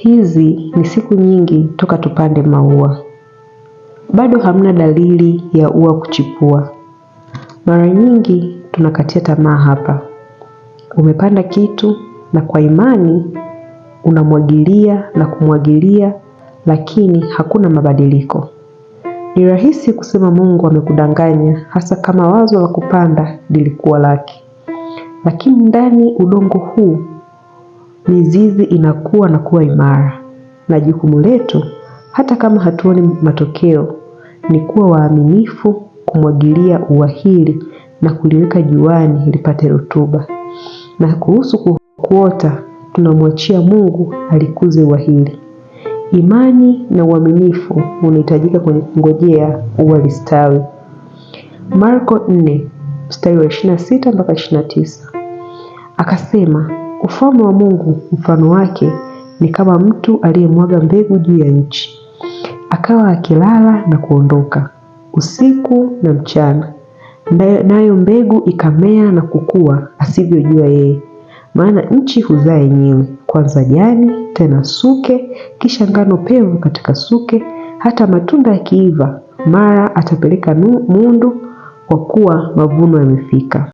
Hizi ni siku nyingi toka tupande maua. Bado hamna dalili ya ua kuchipua. Mara nyingi tunakatia tamaa hapa. Umepanda kitu na kwa imani unamwagilia na kumwagilia, lakini hakuna mabadiliko. Ni rahisi kusema Mungu amekudanganya, hasa kama wazo la kupanda lilikuwa lake. Lakini ndani udongo huu mizizi inakuwa na kuwa imara. Na jukumu letu, hata kama hatuoni matokeo, ni kuwa waaminifu, kumwagilia ua hili na kuliweka juani lipate rutuba. Na kuhusu kuota, tunamwachia Mungu alikuze ua hili. Imani na uaminifu unahitajika kwenye kungojea ua listawi. Marko 4 mstari wa 26 mpaka 29. Akasema, ufalme wa Mungu mfano wake ni kama mtu aliyemwaga mbegu juu ya nchi. Akawa akilala na kuondoka usiku na mchana, nayo mbegu ikamea na kukua asivyojua yeye. Maana nchi huzaa yenyewe, kwanza jani, tena suke, kisha ngano pevu katika suke. Hata matunda yakiiva, mara atapeleka mundu, kwa kuwa mavuno yamefika.